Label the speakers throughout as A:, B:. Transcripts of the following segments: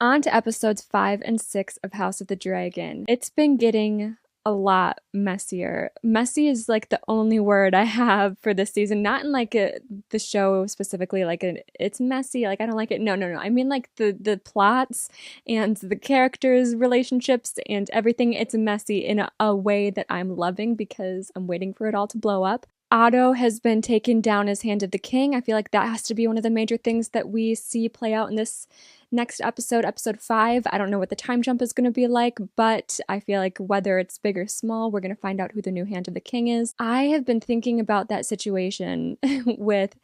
A: On to episodes 5 and 6 of House of the Dragon. It's been getting a lot messier. Messy is like the only word I have for this season. Not in like the show specifically, like it's messy, like I don't like it. No. I mean like the plots and the characters' relationships and everything. It's messy in a way that I'm loving because I'm waiting for it all to blow up. Otto has been taken down as Hand of the King. I feel like that has to be one of the major things that we see play out in this next episode, episode 5. I don't know what the time jump is going to be like, but I feel like whether it's big or small, we're going to find out who the new Hand of the King is. I have been thinking about that situation with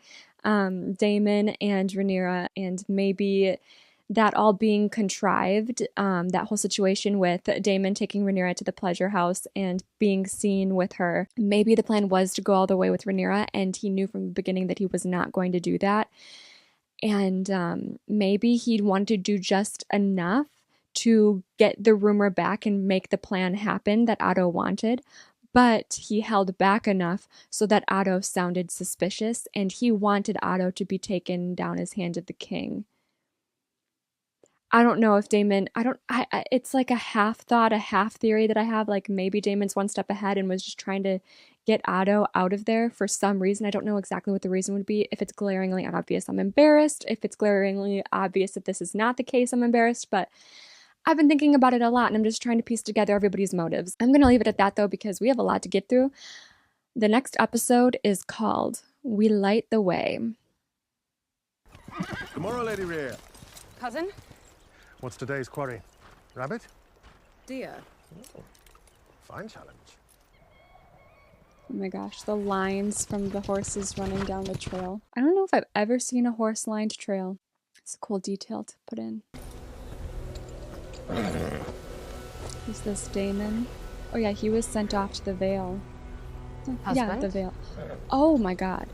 A: Daemon and Rhaenyra, and maybe that all being contrived, that whole situation with Daemon taking Rhaenyra to the pleasure house and being seen with her. Maybe the plan was to go all the way with Rhaenyra, and he knew from the beginning that he was not going to do that. And maybe he'd want to do just enough to get the rumor back and make the plan happen that Otto wanted. But he held back enough so that Otto sounded suspicious, and he wanted Otto to be taken down as Hand of the King. I don't know if Daemon, it's like a half thought, a half theory that I have. Like maybe Daemon's one step ahead and was just trying to get Otto out of there for some reason. I don't know exactly what the reason would be. If it's glaringly obvious, I'm embarrassed. If it's glaringly obvious that this is not the case, I'm embarrassed. But I've been thinking about it a lot and I'm just trying to piece together everybody's motives. I'm going to leave it at that though, because we have a lot to get through. The next episode is called We Light the Way.
B: Tomorrow, Lady Rhea.
C: Cousin?
B: What's today's quarry? Rabbit?
C: Deer.
B: Oh, fine challenge.
A: Oh my gosh, the lines from the horses running down the trail. I don't know if I've ever seen a horse-lined trail. It's a cool detail to put in. Is this Daemon? Oh yeah, he was sent off to the Vale.
C: Husband?
A: Yeah, the Vale. Oh my god.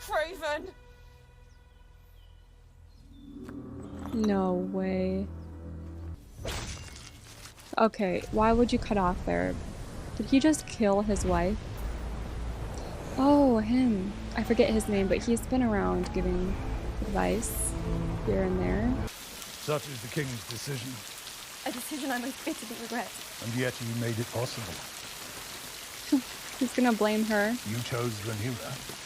C: Craven!
A: No way. Okay, why would you cut off there? Did he just kill his wife? Oh, him. I forget his name, but he's been around giving advice here and there.
D: Such is the king's decision,
C: A decision I most bitterly regret.
D: and yet you made it possible.
A: He's gonna blame her.
D: You chose Rhaenyra.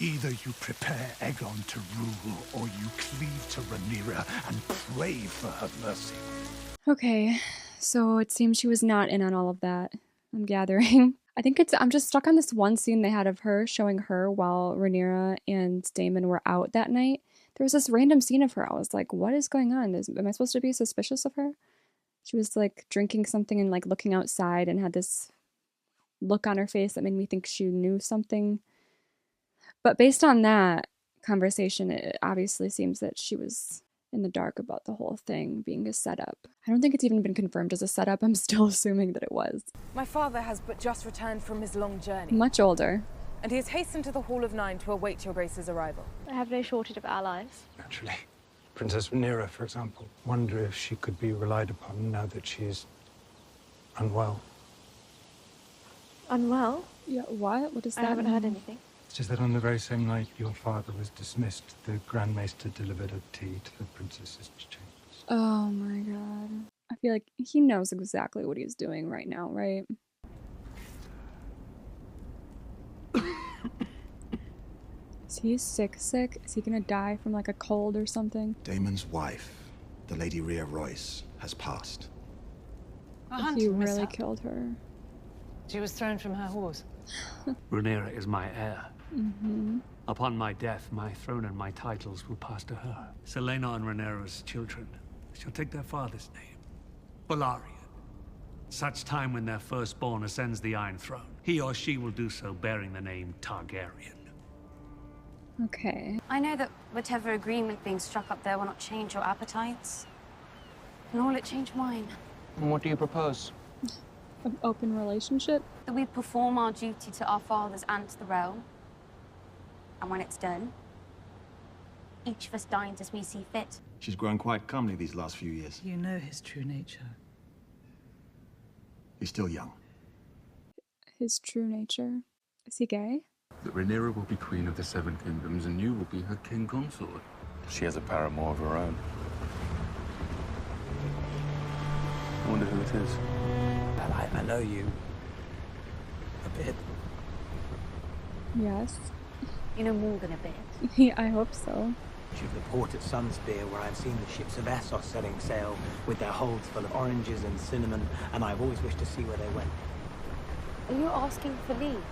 D: Either you prepare Aegon to rule, or you cleave to Rhaenyra and pray for her mercy.
A: Okay, so it seems she was not in on all of that, I'm gathering. I'm just stuck on this one scene they had of her, showing her while Rhaenyra and Daemon were out that night. There was this random scene of her. I was like, what is going on? Am I supposed to be suspicious of her? She was like drinking something and like looking outside and had this look on her face that made me think she knew something. But based on that conversation, it obviously seems that she was in the dark about the whole thing being a setup. I don't think it's even been confirmed as a setup. I'm still assuming that it was.
C: My father has but just returned from his long journey,
A: Much older.
C: and he has hastened to the Hall of Nine to await your grace's arrival.
E: I have no shortage of allies.
F: Naturally. Princess Rhaenyra, for example. Wonder if she could be relied upon now that she's unwell.
E: Unwell?
A: Yeah, what? What does that
E: I haven't
A: mean?
E: heard anything.
F: It's just that on the very same night your father was dismissed, the Grand Maester delivered a tea to the princess's chambers.
A: Oh my god. I feel like he knows exactly what he's doing right now, right? Is he sick? Is he gonna die from like a cold or something?
G: Daemon's wife, the Lady Rhea Royce, has passed.
A: He really killed her.
H: She was thrown from her horse.
I: Rhaenyra is my heir.
A: Mm-hmm.
I: Upon my death, my throne and my titles will pass to her. Selena and Rhaenyra's children shall take their father's name, Balarion. Such time when their firstborn ascends the Iron Throne, he or she will do so bearing the name Targaryen.
A: Okay.
J: I know that whatever agreement being struck up there will not change your appetites, nor will it change mine.
H: And what do you propose?
A: An open relationship?
J: That we perform our duty to our fathers and to the realm. And when it's done, each of us dines as we see fit.
G: She's grown quite comely these last few years.
H: You know his true nature.
G: He's still young.
A: his true nature. Is he gay?
K: That Rhaenyra will be queen of the Seven Kingdoms and you will be her king consort.
L: She has a paramour of her own. I wonder who it is.
M: I know you a bit.
A: Yes.
E: You know more than a bit.
A: Yeah, I hope so.
M: Of the port at Sunspear, where I've seen the ships of Essos setting sail with their holds full of oranges and cinnamon, and I've always wished to see where they went.
E: Are you asking for leave?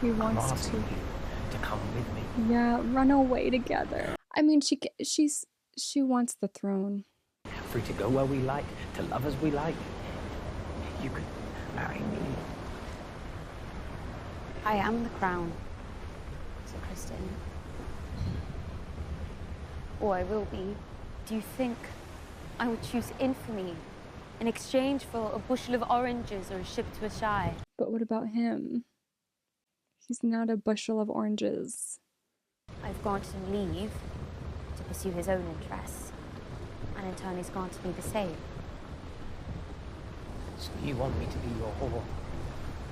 A: He wants
M: I'm asking you to come with me.
A: Yeah, run away together. I mean, she wants the throne.
M: Free to go where we like, to love as we like. You could marry me.
J: I am the crown, Sir Kristen. Or I will be. Do you think I would choose infamy in exchange for a bushel of oranges or a ship to a shy?
A: But what about him? He's not a bushel of oranges.
J: I've granted him leave to pursue his own interests, and in turn he's granted me the same.
M: So you want me to be your whore?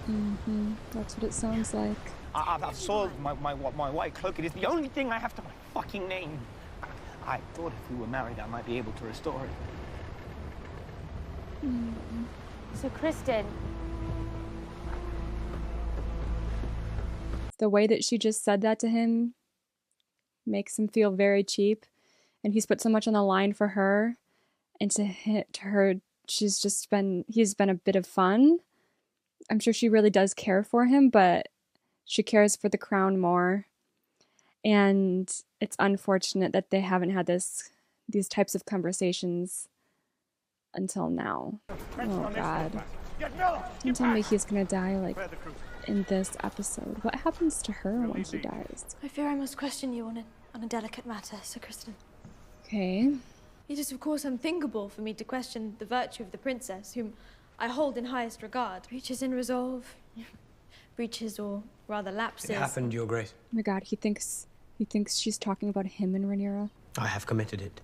A: Mm-hmm. That's what it sounds like.
M: I've soiled my white cloak. It is the only thing I have to my fucking name. I thought if we were married, I might be able to restore it.
A: Mm.
J: So, Kristen.
A: The way that she just said that to him makes him feel very cheap. And he's put so much on the line for her. And to her, he's been a bit of fun. I'm sure she really does care for him, but she cares for the crown more. And it's unfortunate that they haven't had these types of conversations until now. Oh God. Don't tell me he's gonna die like in this episode. What happens to her when she dies?
N: I fear I must question you on a delicate matter, Sir Kristen.
A: Okay.
N: It is of course unthinkable for me to question the virtue of the princess, whom I hold in highest regard. Breaches in resolve, breaches or rather lapses.
M: It happened, Your Grace.
A: Oh my God, he thinks she's talking about him and Rhaenyra.
M: I have committed it.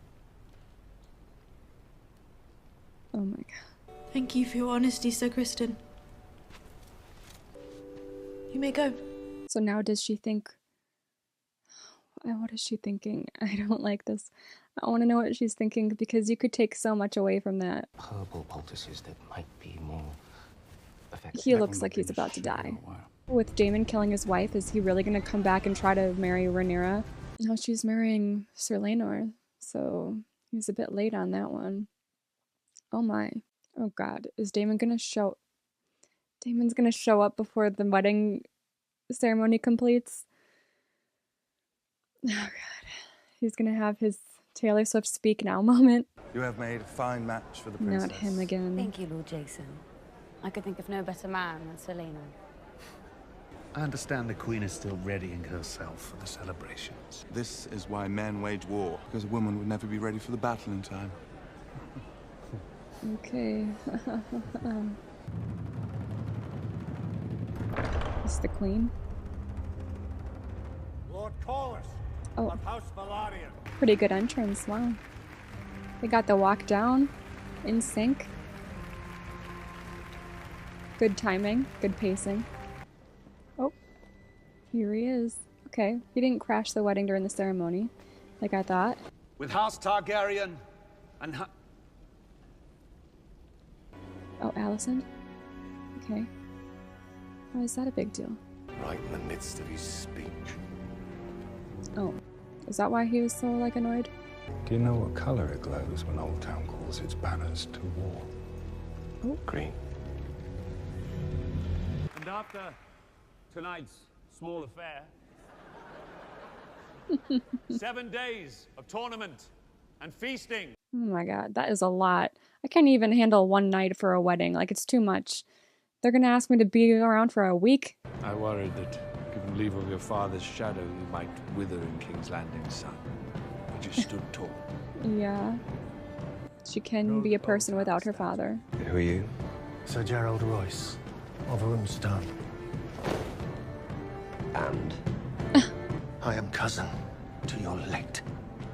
A: Oh my God.
N: Thank you for your honesty, Sir Kristen. You may go.
A: So now does she think... What is she thinking? I don't like this. I want to know what she's thinking because you could take so much away from that.
O: Herbal poultices that might be more effective.
A: He looks like he's about to die. With Daemon killing his wife, is he really going to come back and try to marry Rhaenyra? No, she's marrying Sir Laenor, so he's a bit late on that one. Oh my. Oh God. Is Daemon going to show... Daemon's going to show up before the wedding ceremony completes? Oh God. He's going to have his Taylor Swift speak now moment.
P: You have made a fine match for the princess.
A: Not him again.
J: Thank you, Lord Jason. I could think of no better man than Sir Laenor.
D: I understand the Queen is still readying herself for the celebrations.
P: This is why men wage war, because a woman would never be ready for the battle in time.
A: Okay. This is the Queen.
B: Lord Corlys of House Velaryon.
A: Pretty good entrance, wow. They got the walk down in sync. Good timing, good pacing. Oh, here he is. Okay, he didn't crash the wedding during the ceremony, like I thought.
Q: With House Targaryen and
A: Oh, Alicent? Okay. Why is that a big deal?
L: Right in the midst of his speech.
A: Oh, is that why he was so, like, annoyed?
F: Do you know what color it glows when Old Town calls its banners to war?
A: Oh.
L: Green.
Q: And after tonight's small affair, 7 days of tournament and feasting.
A: Oh my God, that is a lot. I can't even handle one night for a wedding. Like, it's too much. They're gonna ask me to be around for a week?
R: I worried that, given leave of your father's shadow, you might wither in King's Landing's sun. But you stood tall.
A: Yeah. She can be a person without her father.
L: Who are you?
B: Sir Gerald Royce of Roomstone.
L: And?
B: I am cousin to your late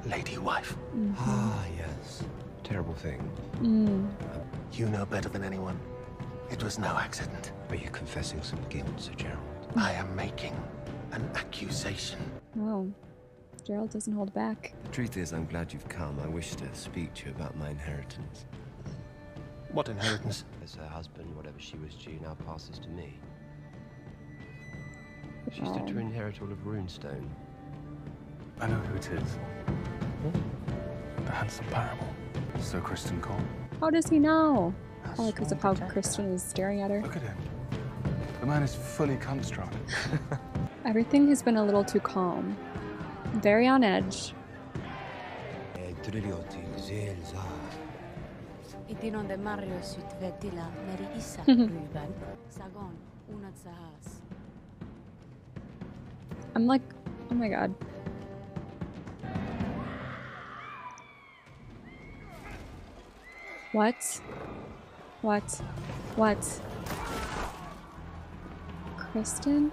B: lady wife.
L: Ah, yes. Terrible thing.
A: Mm.
B: You know better than anyone. It was no accident.
O: Are you confessing some guilt, Sir Gerald?
B: I am making an accusation.
A: Oh, Gerald doesn't hold back.
O: The truth is, I'm glad you've come. I wish to speak to you about my inheritance.
B: What inheritance?
O: As her husband, whatever she was due now passes to me. She's to inherit all of Runestone.
L: I know who it is. The handsome paramour. Sir Kristen Cole.
A: How does he know? Probably because of how Kristen is staring at her.
L: Look at him. The man is fully cunt-strung.
A: Everything has been a little too calm. Very on edge. I'm like, oh my god. What? What? What? Kristen?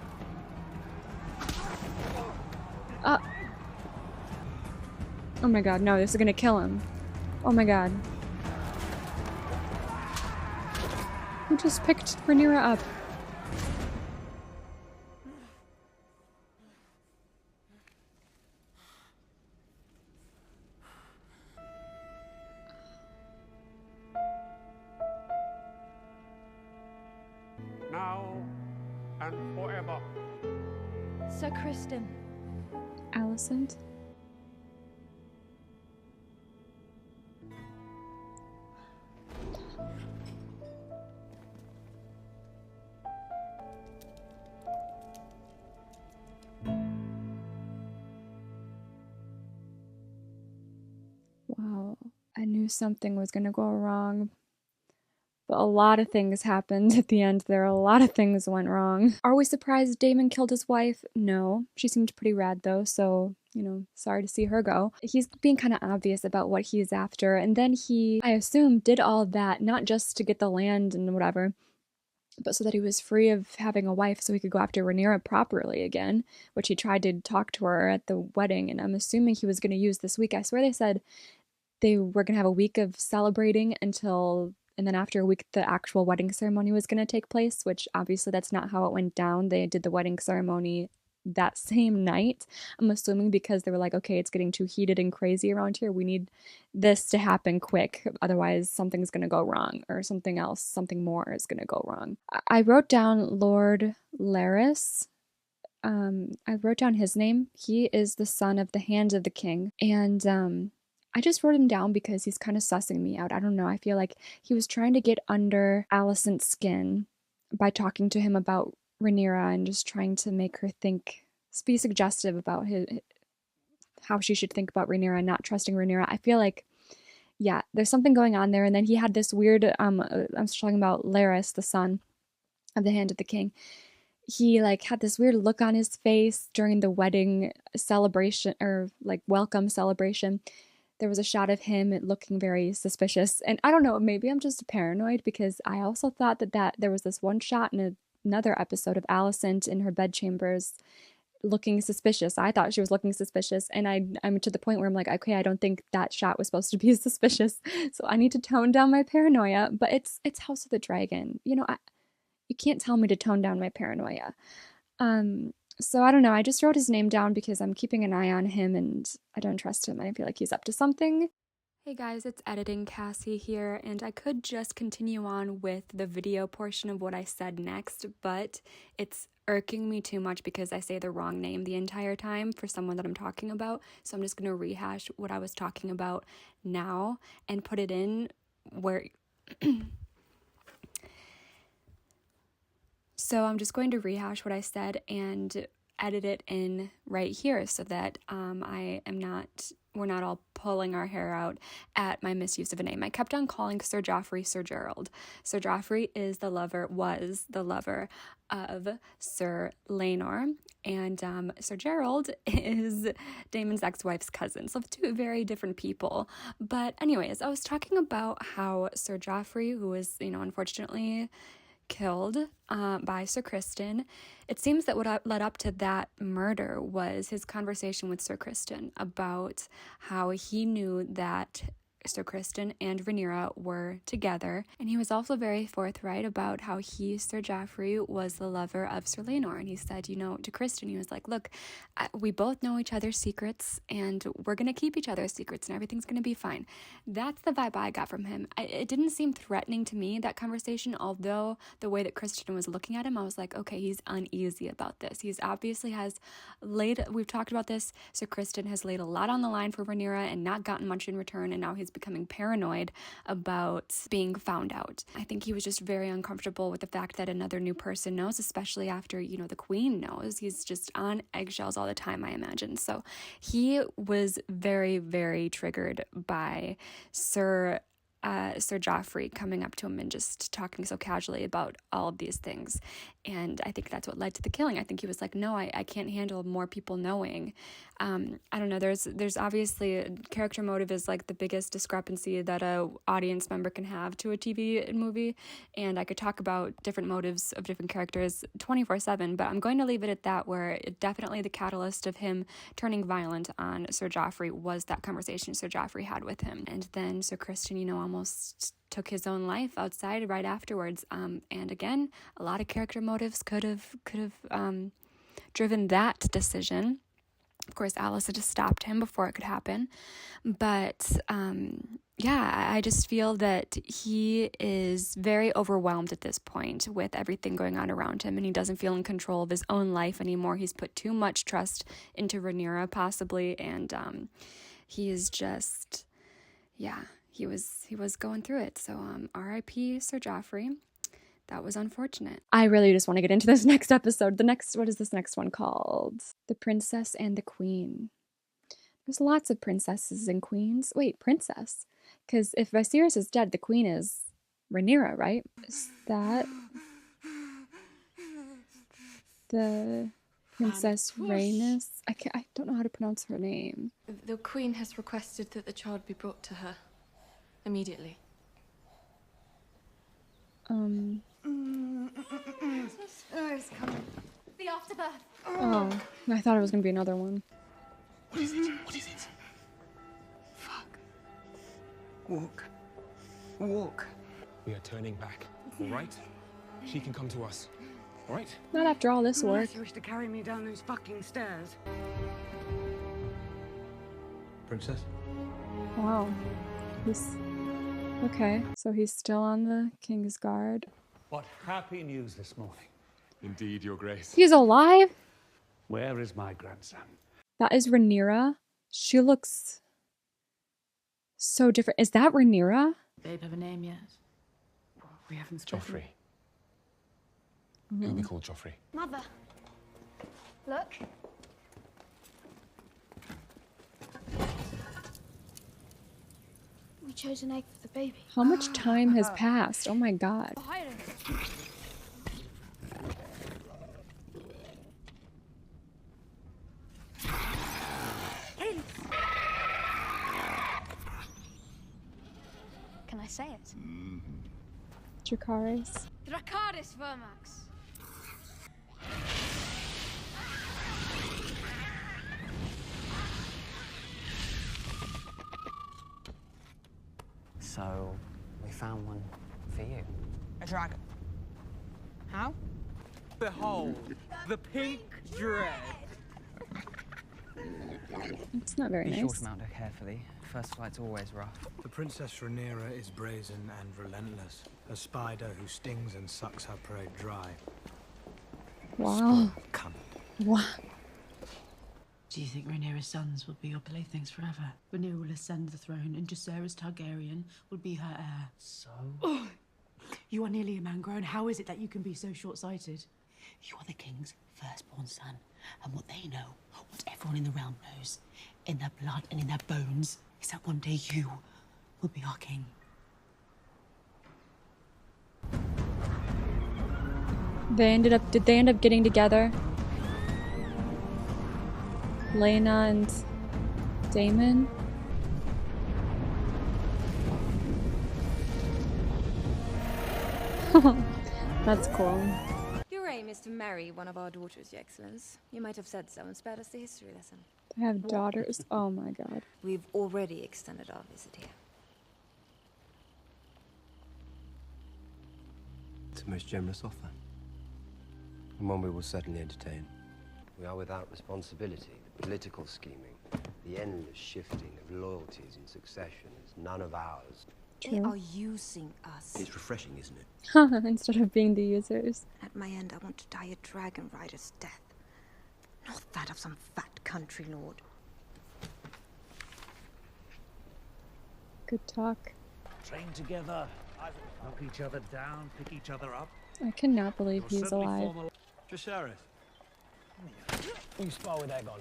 A: Oh my god, no, this is gonna kill him. Oh my god. Who just picked Rhaenyra up?
I: Now and forever.
N: Sir Kristen.
A: Alicent? Wow, I knew something was gonna go wrong. But a lot of things happened at the end there. A lot of things went wrong. Are we surprised Daemon killed his wife? No. She seemed pretty rad though, so, you know, sorry to see her go. He's being kind of obvious about what he's after, and then he, I assume, did all that, not just to get the land and whatever, but so that he was free of having a wife so he could go after Rhaenyra properly again, which he tried to talk to her at the wedding, and I'm assuming he was going to use this week. I swear they said they were going to have a week of celebrating until... And then after a week, the actual wedding ceremony was going to take place, which obviously that's not how it went down. They did the wedding ceremony that same night. I'm assuming because they were like, okay, it's getting too heated and crazy around here. We need this to happen quick. Otherwise, something's going to go wrong, or something else, something more is going to go wrong. I wrote down Lord Larys. I wrote down his name. He is the son of the Hand of the King. And, I just wrote him down because he's kind of sussing me out. I don't know. I feel like he was trying to get under Alicent's skin by talking to him about Rhaenyra and just trying to make her think, be suggestive about how she should think about Rhaenyra and not trusting Rhaenyra. I feel like, yeah, there's something going on there. And then he had this weird, I'm talking about Larys, the son of the Hand of the King. He like had this weird look on his face during the wedding celebration, or like welcome celebration. There was a shot of him looking very suspicious. And I don't know, maybe I'm just paranoid, because I also thought that there was this one shot in another episode of Alicent in her bedchambers looking suspicious. I thought she was looking suspicious. And I'm to the point where I'm like, okay, I don't think that shot was supposed to be suspicious. So I need to tone down my paranoia. But it's House of the Dragon. You know, you can't tell me to tone down my paranoia. So I don't know, I just wrote his name down because I'm keeping an eye on him and I don't trust him and I feel like he's up to something. Hey guys, it's Editing Cassie here, and I could just continue on with the video portion of what I said next, but it's irking me too much because I say the wrong name the entire time for someone that I'm talking about, so I'm just going to rehash what I was talking about now and put it in where... So I'm just going to rehash what I said and edit it in right here so that we're not all pulling our hair out at my misuse of a name. I kept on calling Sir Joffrey Sir Gerald. Sir Joffrey was the lover of Sir Laenor, and Sir Gerald is Daemon's ex-wife's cousin. So two very different people. But anyways, I was talking about how Sir Joffrey, who was, unfortunately killed by Sir Kristen. It seems that what led up to that murder was his conversation with Sir Kristen about how he knew that Sir Criston and Rhaenyra were together, and he was also very forthright about how he, Sir Joffrey, was the lover of Sir Laenor. And he said, you know, to Criston, he was like, look, we both know each other's secrets, and we're going to keep each other's secrets, and everything's going to be fine. That's the vibe I got from him. It didn't seem threatening to me, that conversation, although the way that Criston was looking at him, I was like, okay, he's uneasy about this. He's obviously we've talked about this, Sir Criston has laid a lot on the line for Rhaenyra and not gotten much in return, and now he's becoming paranoid about being found out. I think he was just very uncomfortable with the fact that another new person knows, especially after, you know, the Queen knows. He's just on eggshells all the time, I imagine. So he was very, very triggered by Sir Joffrey coming up to him and just talking so casually about all of these things. And I think that's what led to the killing. I think he was like, no, I can't handle more people knowing. I don't know, there's obviously, character motive is like the biggest discrepancy that a audience member can have to a TV movie, and I could talk about different motives of different characters 24/7, but I'm going to leave it at that, where definitely the catalyst of him turning violent on Sir Joffrey was that conversation Sir Joffrey had with him. And then Sir Criston, you know, almost took his own life outside right afterwards. And again, a lot of character motives could have driven that decision. Of course, Alice had just stopped him before it could happen. But yeah, I just feel that he is very overwhelmed at this point with everything going on around him, and he doesn't feel in control of his own life anymore. He's put too much trust into Rhaenyra, possibly, and he is just, yeah, he was going through it. So R.I.P. Sir Joffrey. That was unfortunate. I really just want to get into this next episode. What is this next one called? The Princess and the Queen. There's lots of princesses and queens. Wait, princess? Because if Viserys is dead, the queen is Rhaenyra, right? Is that the Princess Rhaenys? I don't know how to pronounce her name.
S: The Queen has requested that the child be brought to her immediately.
N: It's coming.
J: The afterbirth.
A: Oh, I thought it was going to be another one.
L: What is it? What is it? Fuck. Walk. Walk.
T: We are turning back, all right? She can come to us, all right?
A: Not after all this work.
H: Unless you wish to carry me down those fucking stairs.
R: Princess?
A: Wow. Okay, so he's still on the King's Guard.
I: What happy news this morning.
T: Indeed, Your Grace.
A: He's alive?
I: Where is my grandson?
A: That is Rhaenyra. She looks so different. Is that Rhaenyra?
S: Babe have a name yet? We haven't spoken.
T: Joffrey. He'll be called Joffrey.
J: Mother, look.
N: We chose an egg for the baby.
A: How much time has passed? Oh my god.
J: Can I say it?
A: Dracarys.
N: Dracarys Vermax.
O: So, we found one for you.
H: A dragon. How? Behold, the pink dread.
A: It's not very
O: Be
A: nice.
O: sure to mount her carefully. First flight's always rough.
M: The Princess Rhaenyra is brazen and relentless, a spider who stings and sucks her prey dry.
A: Wow.
M: Cunt.
A: Wow.
S: Do you think Rhaenyra's sons will be your playthings forever? Rhaenyra will ascend the throne, and Jacaerys Targaryen will be her heir.
O: So?
S: Oh, you are nearly a man grown. How is it that you can be so short-sighted?
U: You are the king's firstborn son, and what they know, what everyone in the realm knows, in their blood and in their bones, is that one day you will be our king.
A: Did they end up getting together? Laena and Daemon? That's cool.
C: Your aim is to marry one of our daughters, Your Excellence. You might have said so and spared us the history lesson.
A: They have daughters? Oh my god.
C: We've already extended our visit here.
G: It's a most generous offer, and one we will certainly entertain. We are without responsibility. The political scheming, the endless shifting of loyalties and succession is none of ours.
C: They are using us.
G: It's refreshing, isn't it?
A: Instead of being the users.
C: At my end, I want to die a dragon rider's death, not that of some fat country lord.
A: Good talk.
V: Train together, knock each other down, pick each other up.
A: I cannot believe he's alive.
V: Jacaerys.
O: You spar with Aegon.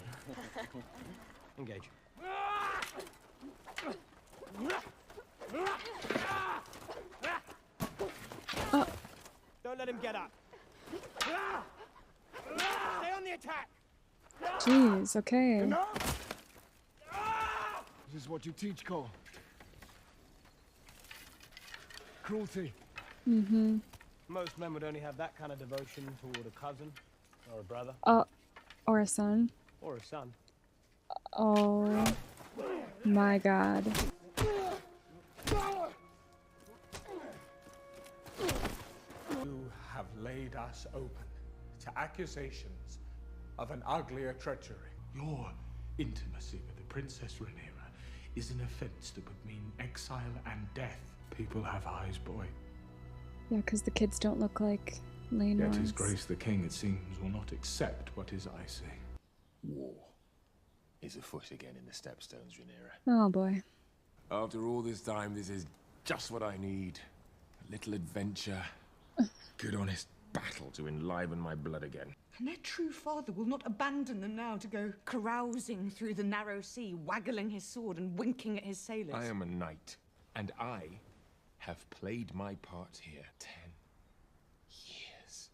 O: Engage.
A: Oh.
O: Don't let him get up. Stay on the attack.
A: Jeez, okay.
V: This is what you teach, Cole. Cruelty.
A: Mm-hmm.
O: Most men would only have that kind of devotion toward a cousin or a brother.
A: Or a son.
O: Or a son.
A: Oh my god.
R: You have laid us open to accusations of an uglier treachery. Your intimacy with the Princess Rhaenyra is an offense that would mean exile and death. People have eyes, boy.
A: Yeah, because the kids don't look like Lane
R: Yet His
A: ones.
R: Grace the King, it seems, will not accept what his eyes say.
L: War is afoot again in the Stepstones, Rhaenyra.
A: Oh boy.
L: After all this time, this is just what I need. A little adventure. Good honest battle to enliven my blood again.
H: And their true father will not abandon them now to go carousing through the narrow sea, waggling his sword and winking at his sailors.
L: I am a knight, and I have played my part here 10 years.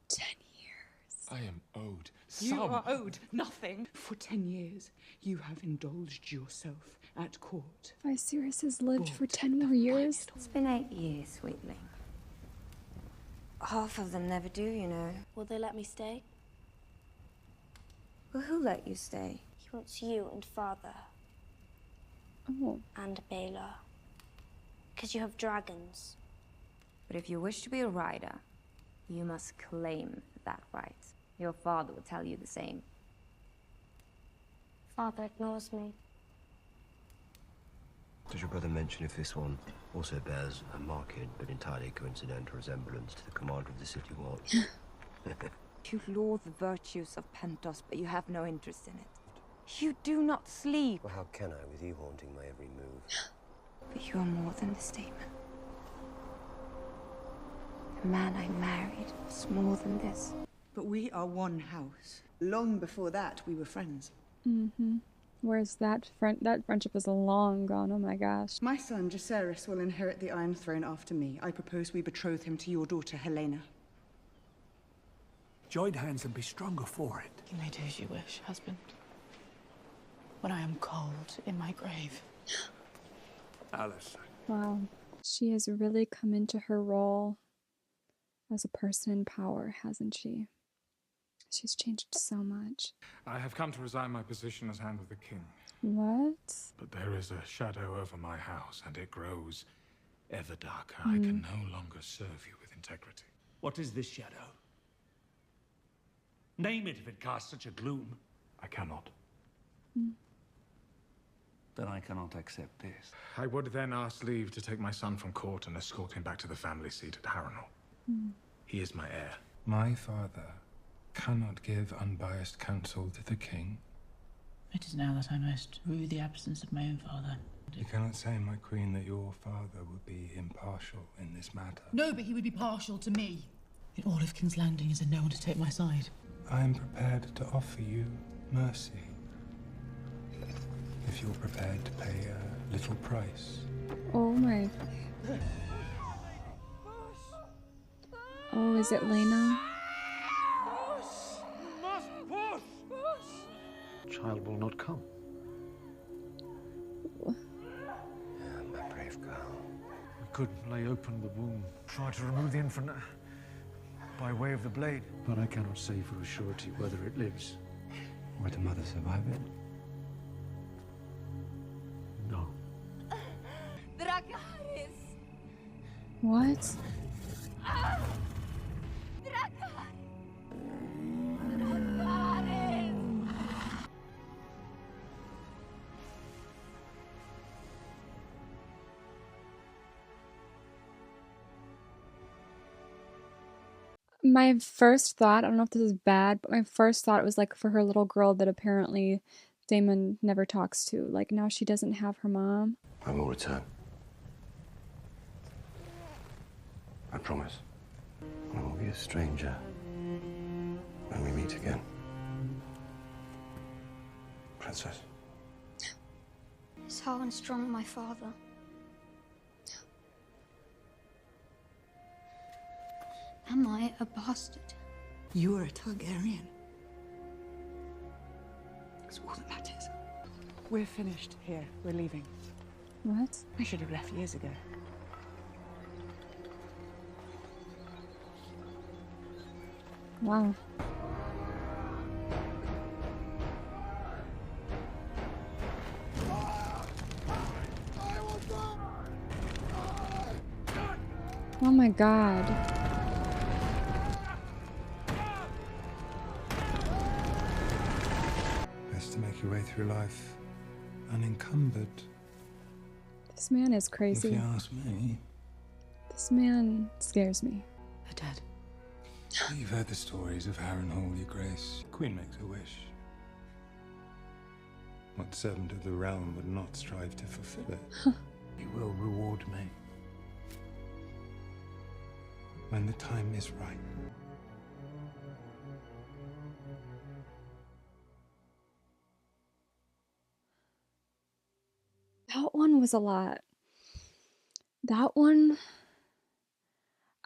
A: 10 years.
L: I am owed
H: You
L: some.
H: are owed nothing. For 10 years, you have indulged yourself at court.
A: Viserys has lived for 10 more years.
C: It's been 8 years, sweetling. Half of them never do, you know.
J: Will they let me stay?
C: Well, who let you stay?
J: He wants you and father.
A: Oh.
J: And Baelor. Because you have dragons.
C: But if you wish to be a rider, you must claim that right. Your father would tell you the same.
J: Father ignores me.
G: Does your brother mention if this one also bears a marked but entirely coincidental resemblance to the commander of the city watch?
C: You laud the virtues of Pentos, but you have no interest in it. You do not sleep.
G: Well, how can I with you haunting my every move?
C: But you are more than the statement. The man I married was more than this.
H: But we are one house. Long before that, we were friends.
A: Mm-hmm. Whereas that friendship is long gone. Oh my gosh.
H: My son, Jacaerys, will inherit the Iron Throne after me. I propose we betroth him to your daughter, Helena.
V: Join hands and be stronger for it.
S: You may do as you wish, husband. When I am cold in my grave.
V: Alice.
A: Wow. She has really come into her role as a person in power, hasn't she? She's changed so much.
R: I have come to resign my position as Hand of the King.
A: What?
R: But there is a shadow over my house, and it grows ever darker. I can no longer serve you with integrity.
I: What is this shadow? Name it if it casts such a gloom.
R: I cannot.
I: Then I cannot accept this.
R: I would then ask leave to take my son from court and escort him back to the family seat at Harrenhal. He is my heir.
F: My father cannot give unbiased counsel to the king.
S: It is now that I must rue the absence of my own father.
F: You cannot say, my queen, that your father would be impartial in this matter.
S: No, but he would be partial to me. In all of King's Landing, is there no one to take my side?
F: I am prepared to offer you mercy. If you're prepared to pay a little price.
A: Oh my. Oh, is it Lena?
V: Child will not come.
G: My brave girl.
V: We could lay open the womb, try to remove the infant by way of the blade. But I cannot say for a surety whether it lives.
F: Would the mother survive it?
V: No.
C: Dracarys!
A: What? My first thought, I don't know if this is bad, but my first thought was like for her little girl that apparently Damon never talks to. Like now she doesn't have her mom.
G: I will return. I promise. I will be a stranger when we meet again. Princess.
J: Is Harwin strong, my father? Am I a bastard?
H: You are a Targaryen. That's all that matters. We're finished here. We're leaving.
A: What?
H: I should have left years ago.
A: Wow. Oh my god.
F: Best to make your way through life unencumbered.
A: This man is
F: If
A: crazy.
F: you ask me.
A: This man scares me.
H: Her dad.
F: You've heard the stories of Harrenhal, Your Grace. The Queen makes a wish. What servant of the realm would not strive to fulfill it? You will reward me. When the time is right.
A: That one was a lot. That one,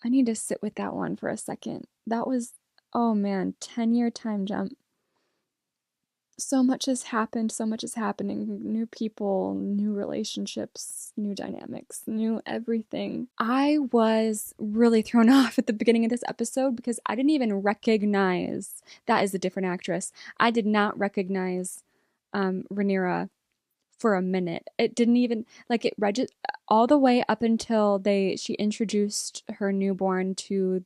A: I need to sit with that one for a second. That was, oh man, 10-year time jump. So much has happened, so much is happening. New people, new relationships, new dynamics, new everything. I was really thrown off at the beginning of this episode because I didn't even recognize that is a different actress. I did not recognize Rhaenyra for a minute. It didn't even, like, it all the way up until she introduced her newborn to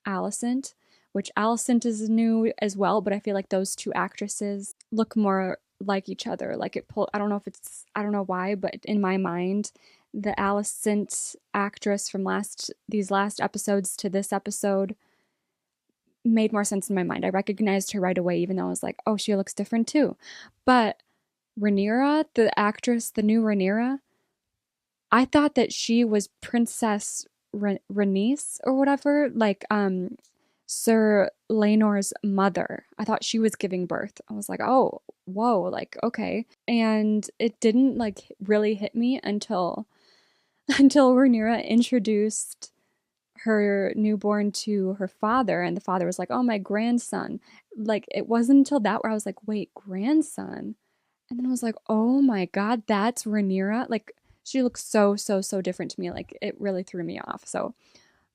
A: Alicent, which Alicent is new as well, but I feel like those two actresses look more like each other. Like I don't know why, but in my mind, the Alicent actress from these last episodes to this episode made more sense in my mind. I recognized her right away, even though I was like, oh, she looks different too. But Rhaenyra, the actress, the new Rhaenyra, I thought that she was Princess Rhaenys or whatever, like Sir Laenor's mother. I thought she was giving birth. I was like, oh, whoa, like, okay. And it didn't like really hit me until Rhaenyra introduced her newborn to her father, and the father was like, oh, my grandson. Like, it wasn't until that where I was like, wait, grandson? And then I was like, oh my god, that's Rhaenyra. Like, she looks so different to me. Like, it really threw me off. So,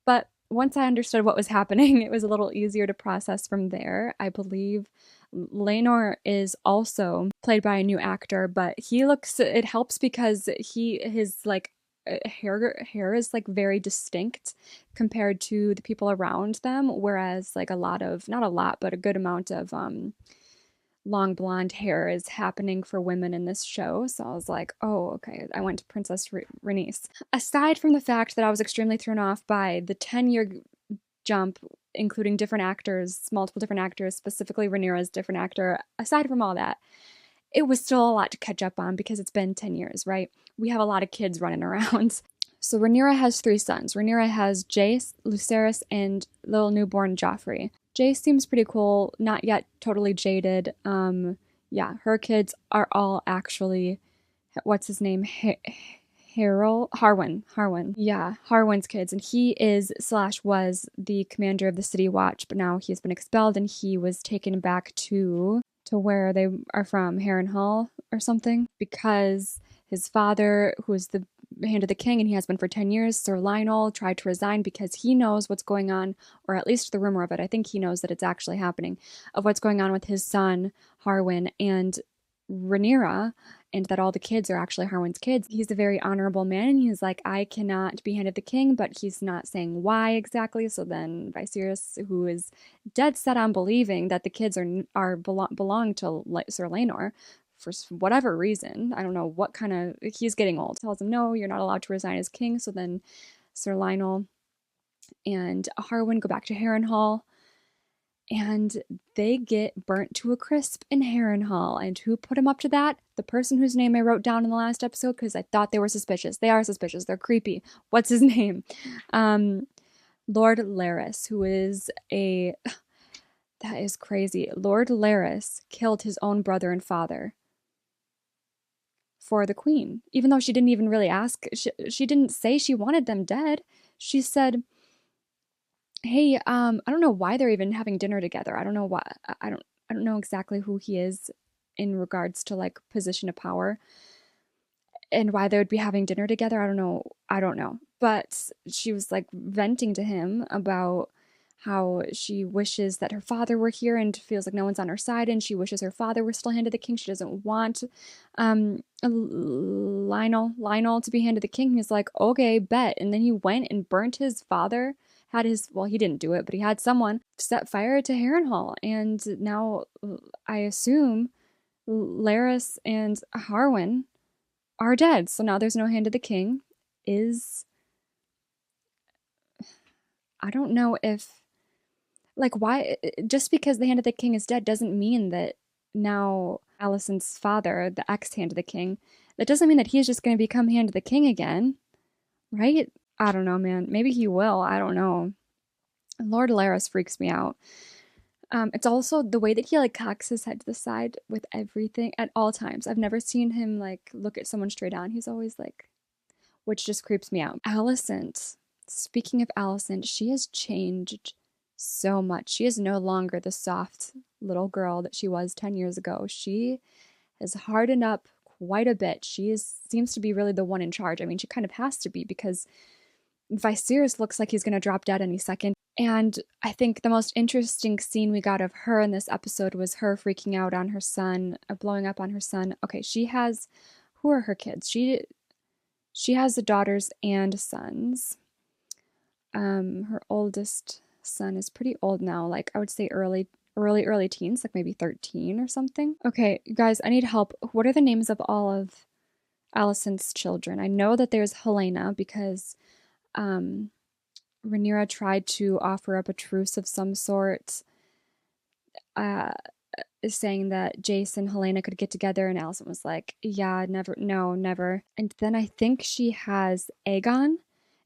A: but once I understood what was happening, it was a little easier to process from there. I believe Laenor is also played by a new actor, but it helps because his like hair is like very distinct compared to the people around them, whereas like not a lot, but a good amount of long blonde hair is happening for women in this show. So I was like, oh, okay. I went to Princess Rhaenys. Aside from the fact that I was extremely thrown off by the 10-year jump, including different actors, multiple different actors, specifically Rhaenyra's different actor, aside from all that, it was still a lot to catch up on because it's been 10 years, right? We have a lot of kids running around. So Rhaenyra has 3 sons. Rhaenyra has Jace, Lucerys, and little newborn Joffrey. Jace seems pretty cool, not yet totally jaded. Yeah, her kids are all actually, what's his name? Harwin. Yeah, Harwin's kids. And he was the commander of the City Watch, but now he's been expelled and he was taken back to where they are from, Harrenhal or something, because his father, who is the hand of the king, and he has been for 10 years, Sir Lionel, tried to resign because he knows what's going on, or at least the rumor of it. I think he knows that it's actually happening, of what's going on with his son, Harwin, and Rhaenyra, and that all the kids are actually Harwin's kids. He's a very honorable man, and he's like, I cannot be hand of the king, but he's not saying why exactly. So then Viserys, who is dead set on believing that the kids belong to Sir Laenor, for whatever reason, I don't know what kind of, he's getting old, tells him, no, you're not allowed to resign as king. So then Sir Lionel and Harwin go back to Harrenhal, and they get burnt to a crisp in Harrenhal. And who put him up to that? The person whose name I wrote down in the last episode because I thought they were suspicious. They are suspicious. They're creepy. What's his name? Lord Larys, who is a... That is crazy. Lord Larys killed his own brother and father for the queen, even though she didn't even really ask. She didn't say she wanted them dead. She said, hey, I don't know why they're even having dinner together. I don't know why. I don't know exactly who he is in regards to like position of power and why they would be having dinner together. I don't know. But she was like venting to him about how she wishes that her father were here and feels like no one's on her side, and she wishes her father were still hand to the king. She doesn't want Lionel to be hand to the king. He's like, okay, bet. And then he went and burnt his father, well, he didn't do it, but he had someone set fire to Harrenhal. And now I assume Larys and Harwin are dead. So now there's no hand to the king. I don't know if, like, why, just because the hand of the king is dead doesn't mean that now Alicent's father, the ex-hand of the king, that doesn't mean that he's just going to become hand of the king again, right? I don't know, man. Maybe he will. I don't know. Lord Larys freaks me out. It's also the way that he like cocks his head to the side with everything at all times. I've never seen him like look at someone straight on. He's always like, which just creeps me out. Alicent, speaking of Alicent, she has changed so much. She is no longer the soft little girl that she was 10 years ago. She has hardened up quite a bit. Seems to be really the one in charge. I mean, she kind of has to be because Viserys looks like he's going to drop dead any second. And I think the most interesting scene we got of her in this episode was her freaking out on her son, blowing up on her son. Okay, who are her kids? She has the daughters and sons. Her oldest son is pretty old now, like I would say early teens, like maybe 13 or something. Okay, you guys, I need help. What are the names of all of Alicent's children? I know that there's Helena because Rhaenyra tried to offer up a truce of some sort, saying that Jace and Helena could get together, and Alicent was like, yeah, never, no, never. And then I think she has Aegon.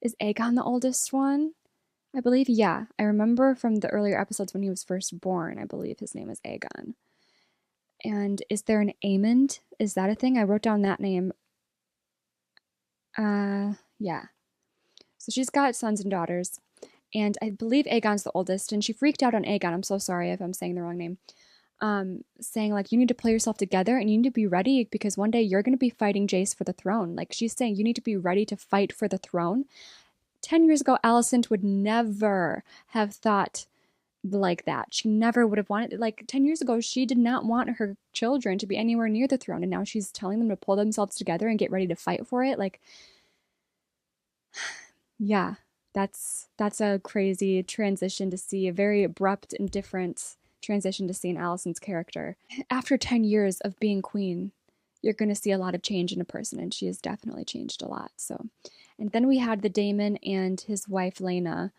A: Is Aegon the oldest one? I believe, yeah. I remember from the earlier episodes when he was first born, I believe his name is Aegon. And is there an Aemond? Is that a thing? I wrote down that name. Yeah. So she's got sons and daughters. And I believe Aegon's the oldest. And she freaked out on Aegon. I'm so sorry if I'm saying the wrong name. Saying like, you need to pull yourself together and you need to be ready because one day you're going to be fighting Jace for the throne. Like she's saying, you need to be ready to fight for the throne. 10 years ago, Alicent would never have thought like that. She never would have wanted, like 10 years ago, she did not want her children to be anywhere near the throne. And now she's telling them to pull themselves together and get ready to fight for it. Like, yeah, that's a crazy transition to see, a very abrupt and different transition to see in Alicent's character. After 10 years of being queen, you're going to see a lot of change in a person, and she has definitely changed a lot. So, and then we had the Daemon and his wife Laena.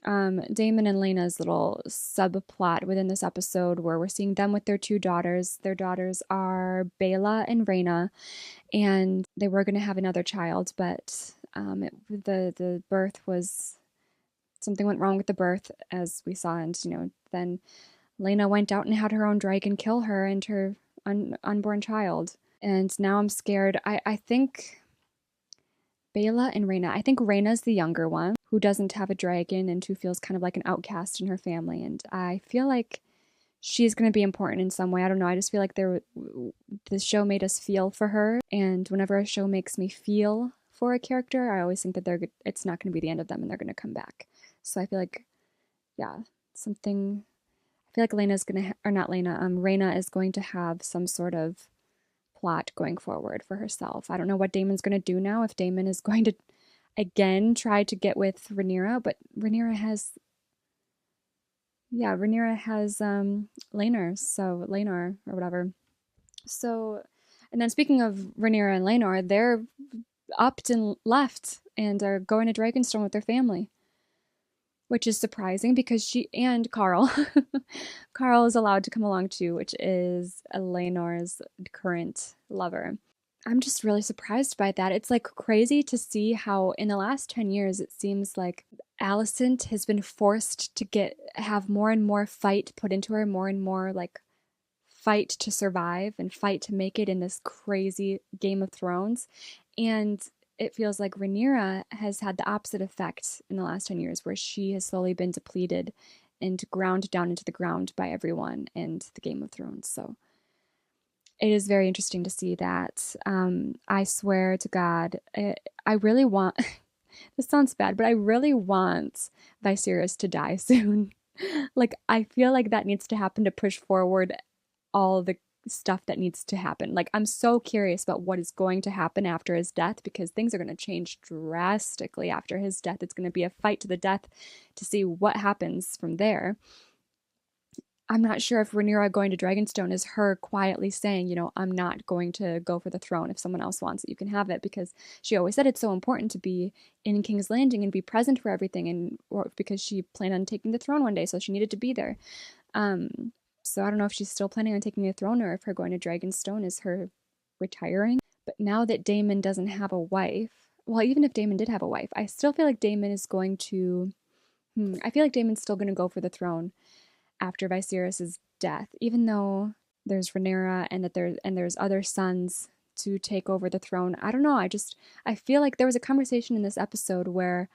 A: Daemon and Laena's little subplot within this episode where we're seeing them with their two daughters. Their daughters are Baela and Rhaena, and they were going to have another child, but the birth was, something went wrong with the birth, as we saw, and then Laena went out and had her own dragon kill her and her unborn child. And now I'm scared. I think Baela and Rhaena. I think Rhaena's the younger one who doesn't have a dragon and who feels kind of like an outcast in her family. And I feel like she's going to be important in some way. I don't know. I just feel like the show made us feel for her. And whenever a show makes me feel for a character, I always think that it's not going to be the end of them and they're going to come back. So I feel like, yeah, something. I feel like Lena's going to, or not Laena, Rhaena is going to have some sort of plot going forward for herself. I don't know what Daemon's going to do now, if Daemon is going to again try to get with Rhaenyra, but Rhaenyra has Laenor or whatever. So, and then speaking of Rhaenyra and Laenor, they're upped and left and are going to Dragonstone with their family. which is surprising because she and Carl, Carl is allowed to come along too, which is Eleanor's current lover. I'm just really surprised by that. It's like crazy to see how in the last 10 years it seems like Alicent has been forced to have more and more fight put into her, more and more like fight to survive and fight to make it in this crazy Game of Thrones. And it feels like Rhaenyra has had the opposite effect in the last 10 years, where she has slowly been depleted and ground down into the ground by everyone and the Game of Thrones. So it is very interesting to see that. I swear to God, I really want, this sounds bad, but I really want Viserys to die soon. Like, I feel like that needs to happen to push forward all the stuff that needs to happen. Like, I'm so curious about what is going to happen after his death, because things are going to change drastically after his death. It's going to be a fight to the death to see what happens from there. I'm not sure if Rhaenyra going to Dragonstone is her quietly saying, you know, I'm not going to go for the throne. If someone else wants it, you can have it, because she always said it's so important to be in King's Landing and be present for everything, and because she planned on taking the throne one day, so she needed to be there. So I don't know if she's still planning on taking the throne, or if her going to Dragonstone is her retiring. But now that Daemon doesn't have a wife, well, even if Daemon did have a wife, I still feel like Daemon is going to, I feel like Daemon's still going to go for the throne after Viserys' death, even though there's Rhaenyra and there's other sons to take over the throne. I don't know. I feel like there was a conversation in this episode where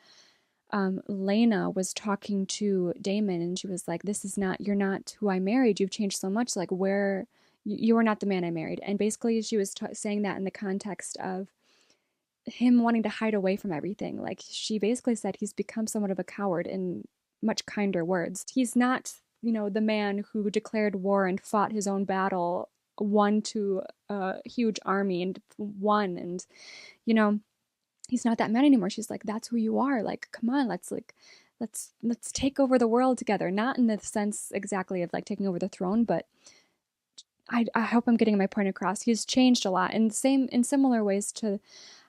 A: Lena was talking to Daemon, and she was like, you're not who I married. You've changed so much. Like, you are not the man I married. And basically she was saying that in the context of him wanting to hide away from everything. Like, she basically said he's become somewhat of a coward, in much kinder words. He's not, the man who declared war and fought his own battle, won to a huge army and won, and, he's not that man anymore. She's like, that's who you are. Like, come on, let's take over the world together. Not in the sense exactly of like taking over the throne, but I hope I'm getting my point across. He's changed a lot, in similar ways to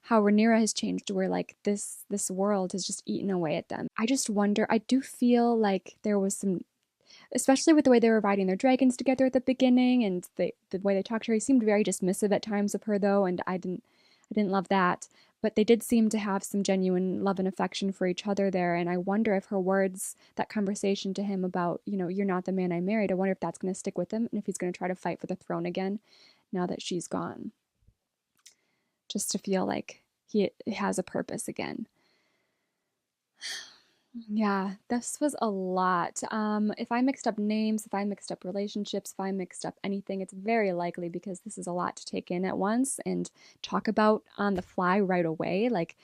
A: how Rhaenyra has changed, where like this world has just eaten away at them. I just wonder, I do feel like there was some, especially with the way they were riding their dragons together at the beginning, and the way they talked to her. He seemed very dismissive at times of her, though, and I didn't love that. But they did seem to have some genuine love and affection for each other there, and I wonder if her words, that conversation to him about, you're not the man I married, I wonder if that's going to stick with him, and if he's going to try to fight for the throne again now that she's gone. Just to feel like he has a purpose again. Yeah, this was a lot. If I mixed up names, if I mixed up relationships, if I mixed up anything, it's very likely because this is a lot to take in at once and talk about on the fly right away. Like,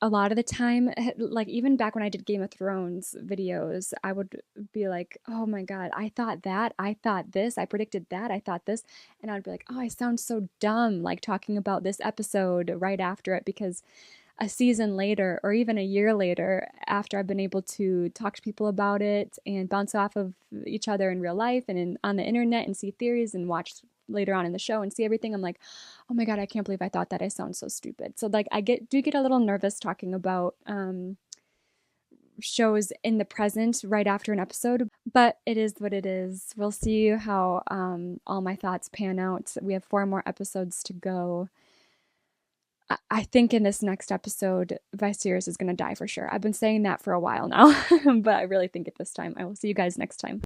A: a lot of the time, like even back when I did Game of Thrones videos, I would be like, oh my God, I thought that, I thought this, I predicted that, I thought this. And I'd be like, oh, I sound so dumb, like talking about this episode right after it, because a season later, or even a year later, after I've been able to talk to people about it and bounce off of each other in real life and on the internet and see theories and watch later on in the show and see everything, I'm like, oh my God, I can't believe I thought that. I sound so stupid. So like I do get a little nervous talking about shows in the present right after an episode, but it is what it is. We'll see how all my thoughts pan out. We have 4 more episodes to go. I think in this next episode, Viserys is going to die for sure. I've been saying that for a while now, but I really think it this time. I will see you guys next time.